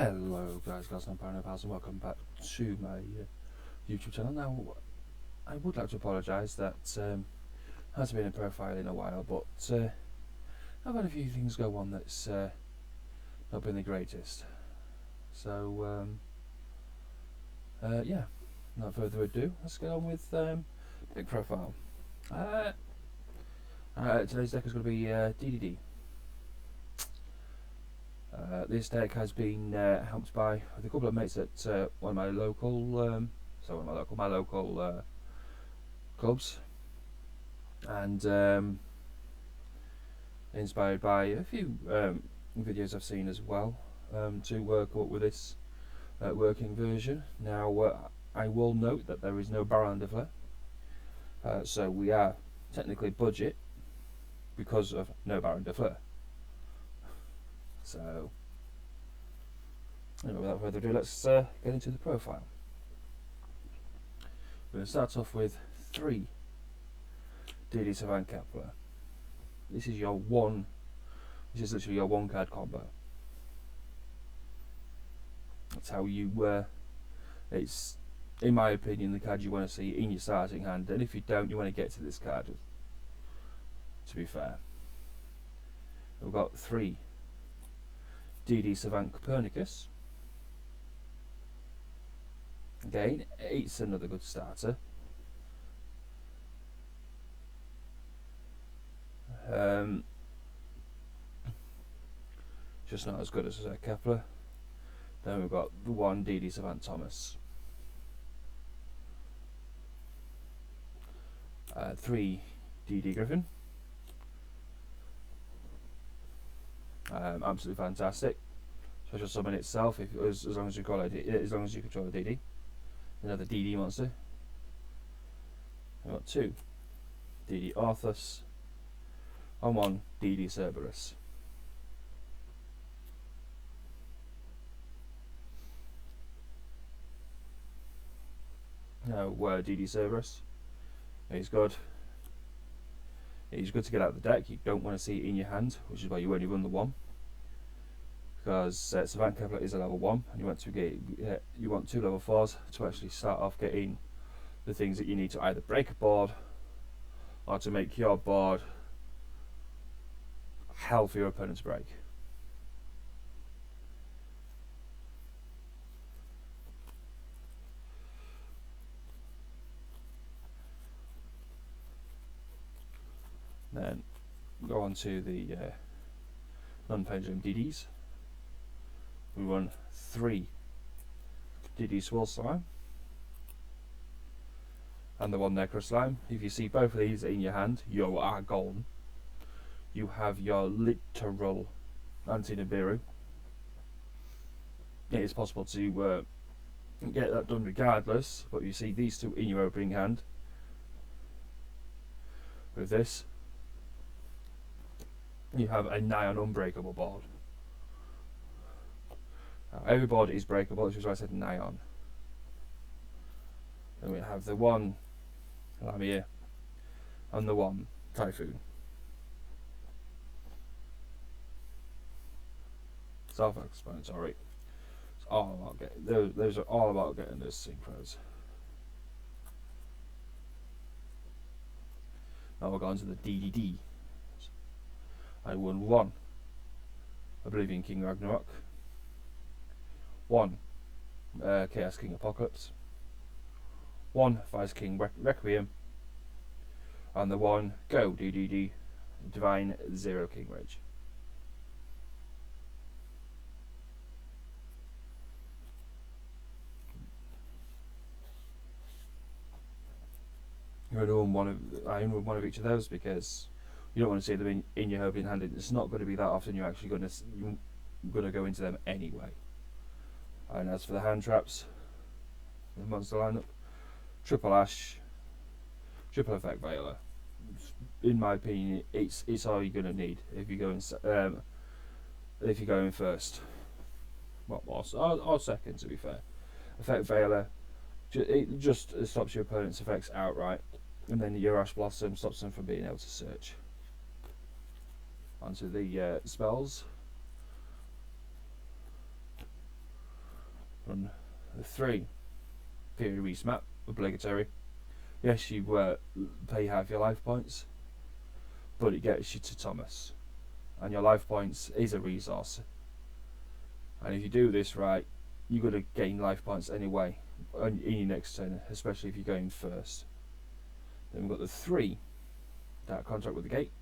Hello guys and pals, and welcome back to my YouTube channel. Now, I would like to apologise that hasn't been a profile in a while, but I've had a few things go on that's not been the greatest. So yeah, not further ado, let's get on with big profile. Today's deck is going to be DDD. This deck has been helped by with a couple of mates at one of my local, clubs, and inspired by a few videos I've seen as well to work up with this working version. Now, I will note that there is no Baron de Fleur, so we are technically budget because of no Baron de Fleur. So, anyway, without further ado, let's get into the profile. We're going to start off with 3 DD Savant Kepler. This is literally your 1 card combo. That's how you, it's, in my opinion, the card you want to see in your starting hand, and if you don't, you want to get to this card, to be fair. We've got 3 DD Savant Copernicus. Again, it's another good starter. Just not as good as Kepler. Then we've got the 1 DD Savant Thomas. 3 DD Griffin. Absolutely fantastic. Special summon itself, as long as you control a DD. Another DD monster. We've got 2 DD Arthas and 1 DD Cerberus. Now, DD Cerberus, he's good. He's good to get out of the deck. You don't want to see it in your hand, which is why you only run the 1. Because Savant Kepler is a level 1, and you want to get you want 2 level 4s to actually start off getting the things that you need to either break a board or to make your board hell for your opponent to break. Then go on to the non-pendulum DDs. We run 3 DD Swirl Slime and the 1 Necro Slime. If you see both of these in your hand, you are golden. You have your literal Anti-Nibiru. It is possible to get that done regardless, but you see these 2 in your opening hand. With this, you have a nigh on unbreakable board. Now, every board is breakable, which is why I said nigh on. Then we have the 1 Lamia and the 1 Typhoon. Self-explanatory. It's all about getting those are all about getting those synchros. Now we're going to the DDD. I won 1 Oblivion King Ragnarok, 1 Chaos King Apocalypse, 1 Vice King Requiem, and the 1 Go DDD Divine Zero King Rage. You're going to own I own one of each of those because you don't want to see them in your opening hand. It's not going to be that often you're actually going to go into them anyway. And as for the hand traps, the monster lineup, Triple Ash, Triple Effect Veiler. In my opinion, it's all you're going to need if you go in first. Well, or second, to be fair. Effect Veiler, it just stops your opponent's effects outright, and then your Ash Blossom stops them from being able to search. Onto the spells. run the 3 Theory Reese map, obligatory. Yes, you pay half your life points, but it gets you to Thomas, and your life points is a resource. And if you do this right, you're going to gain life points anyway in your next turn, especially if you're going first. Then we've got the 3 Dark Contract with the Gate,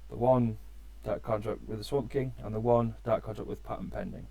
the 1 Dark Contract with the Swamp King, and the 1 Dark Contract with Pattern Pending.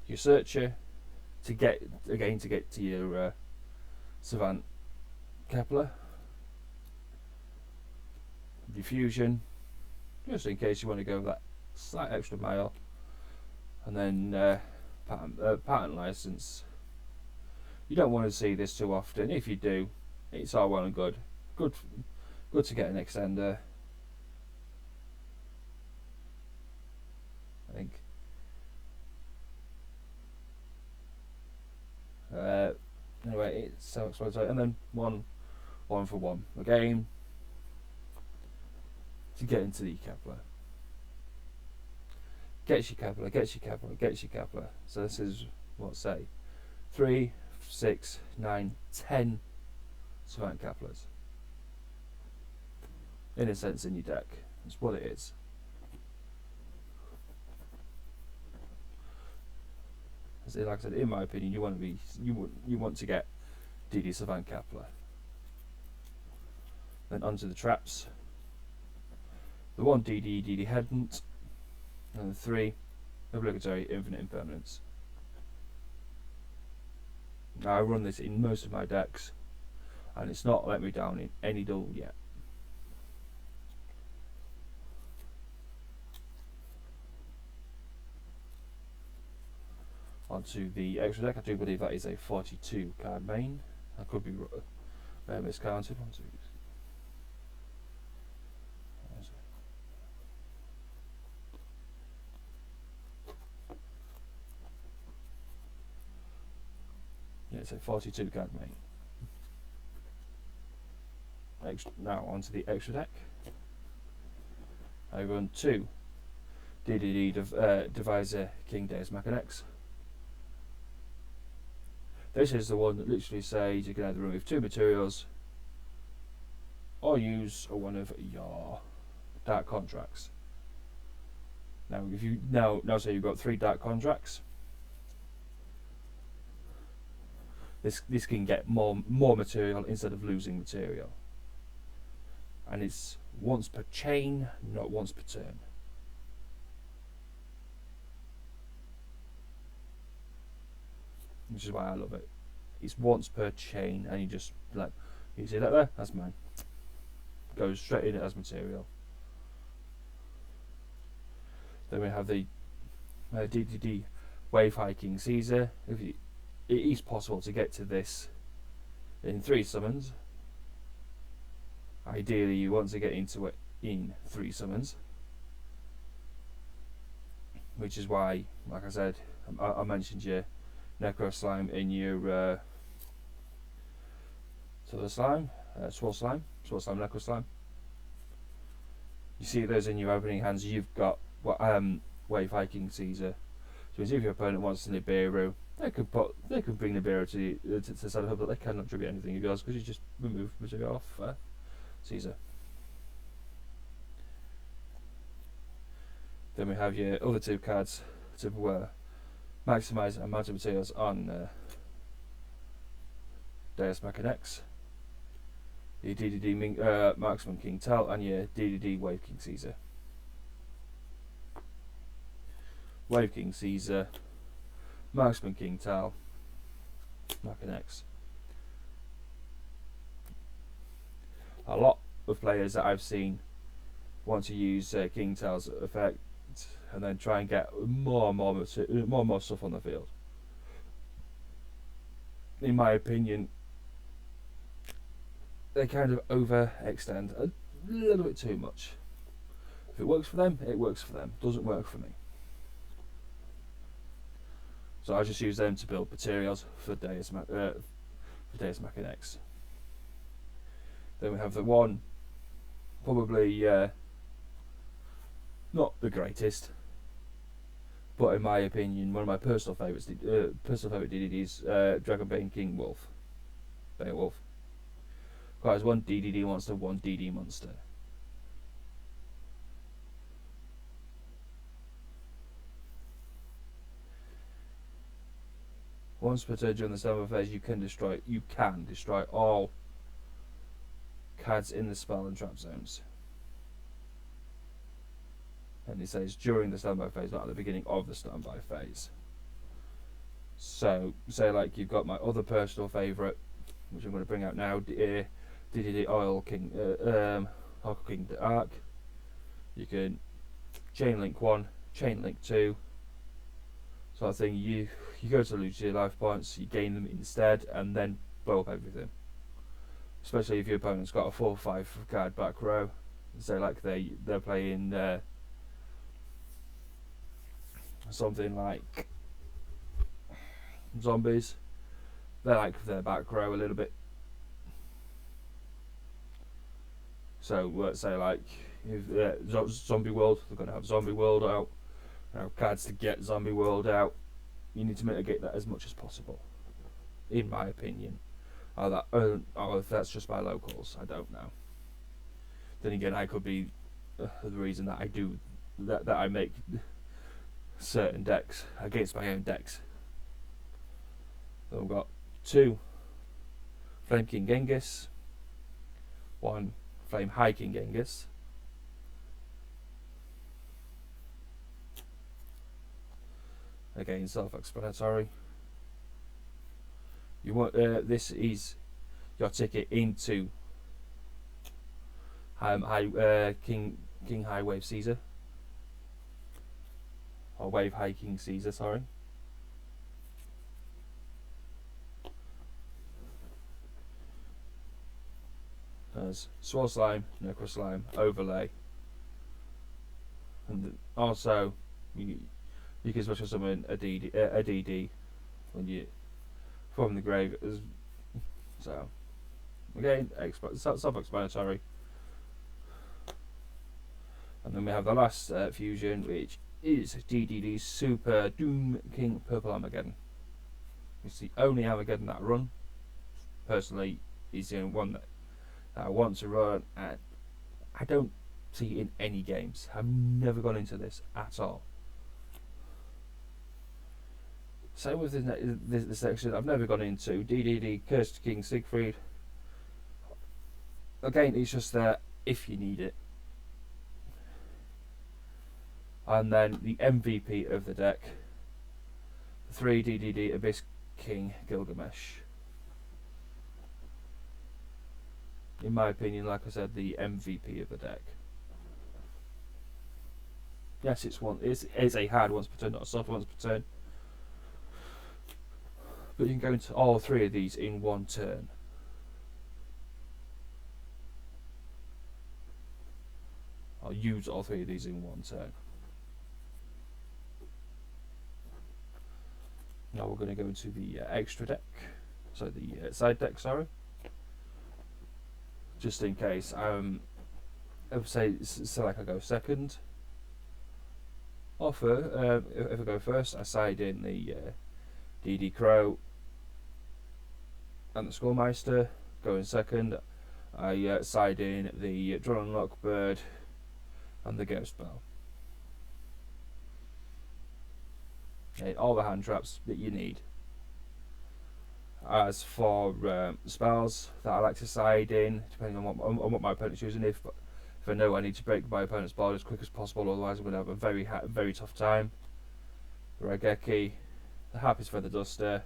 Your Searcher to get to your Savant Kepler. Diffusion, just in case you want to go that slight extra mile, and then pattern license. You don't want to see this too often. If you do, it's all well and good. Good to get an extender, I think. Anyway, it's self-explanatory. And then one for one again to get into the Kepler. Gets your Kepler, gets your Kepler, gets your Kepler. So this is what, say 3, 6, 9, 10 Savant Keplers. In a sense, in your deck. That's what it is. Like I said, in my opinion, you want to get DD Savant Kepler. Then onto the traps. The 1 DD Headhunt, and the 3 obligatory Infinite Impermanence. Now I run this in most of my decks, and it's not let me down in any duel yet. Onto the extra deck. I do believe that is a 42 card main. I could be miscounted. Yeah, it's a 42 card main. Now onto the extra deck. I run 2 DDD Deviser King Deus Machinex. This is the one that literally says you can either remove 2 materials or use one of your dark contracts. Now, if you now say you've got 3 dark contracts, this can get more material instead of losing material, and it's once per chain, not once per turn. Which is why I love it. It's once per chain, and you just like, you see that there? That's mine. Goes straight in it as material. Then we have the DDD Wave Hiking Caesar. It is possible to get to this in 3 summons. Ideally, you want to get into it in 3 summons, which is why, like I said, I mentioned your Necro Slime in your Swirl Slime, Necro Slime. You see those in your opening hands. You've got Wave Hiking Caesar. So if your opponent wants to Nibiru, they could bring Nibiru to the side of the hub, but they cannot tribute anything of yours because you just remove material off Caesar. Then we have your other 2 cards to maximise amount of materials on Deus Machinex, your DDD Marksman King Tal, and your DDD Wave King Caesar. Wave King Caesar, Marksman King Tal, Machinex. A lot of players that I've seen want to use King Tal's effect and then try and get more and more stuff on the field. In my opinion, they kind of overextend a little bit too much. If it works for them, it works for them. Doesn't work for me. So I just use them to build materials for Deus Machinex. Then we have the 1, probably not the greatest, but in my opinion, one of my personal favourite DDDs, Dragonbane King Wolf, Beowulf. Guys, one DDD monster, one DD monster. Once per turn during the summer phase, you can destroy all cards in the spell and trap zones. And it says during the standby phase, not at the beginning of the standby phase. So, say like you've got my other personal favourite, which I'm going to bring out now, DDD Oil King, Oracle King Arc. You can chain link 1, chain link 2, sort of thing. You go to lose your life points, you gain them instead, and then blow up everything. Especially if your opponent's got a 4 or 5 card back row. So like they're playing something like zombies. They like their back row a little bit. So let's say like if Zombie World, they're going to have Zombie World out. Cards to get Zombie World out. You need to mitigate that as much as possible, in my opinion. Or if that's just by locals, I don't know. Then again, I could be the reason that I do that I make certain decks against my own decks. So we've got 2 Flame King Genghis, 1 Flame High King Genghis, again self-explanatory. You want this is your ticket into King High Wave Caesar, or Wave High King Caesar, sorry. There's Swirl Slime, Necro Slime, Overlay, and also you can special summon a DD when you from the grave. So again, self-explanatory. And then we have the last fusion, which is DDD Super Doom King Purple Armageddon. It's the only Armageddon that I run. Personally, it's the only one that I want to run, and I don't see it in any games. I've never gone into this at all. Same with this section, I've never gone into DDD Cursed King Siegfried. Again, it's just there if you need it. And then the MVP of the deck, 3 DDD Abyss King Gilgamesh. In my opinion, like I said, the MVP of the deck. Yes, it's a hard once per turn, not a soft once per turn. But you can go into all 3 of these in one turn. I'll use all 3 of these in one turn. Now we're going to go into the extra deck, so the side deck, sorry. Just in case, say like I go second, or if I go first, I side in the DD Crow and the Skullmeister. Going second, I side in the Drone Lockbird and the Ghost Bell. Okay, all the hand traps that you need. As for spells that I like to side in, depending on what my opponent's using, if I know I need to break my opponent's board as quick as possible, otherwise I'm going to have a very tough time. The Raigeki, the Happy's Feather Duster,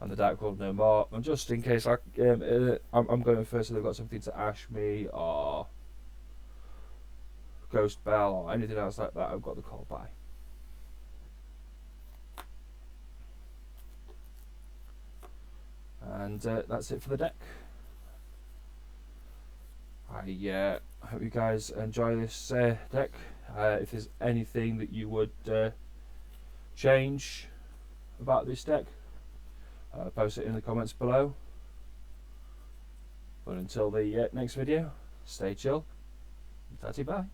and the Dark World No More. And just in case I'm going first, so they've got something to ash me, or Ghost Bell, or anything else like that, I've got the call by. And that's it for the deck. I hope you guys enjoy this deck. If there's anything that you would change about this deck, post it in the comments below. But until the next video, stay chill. Tatty bye.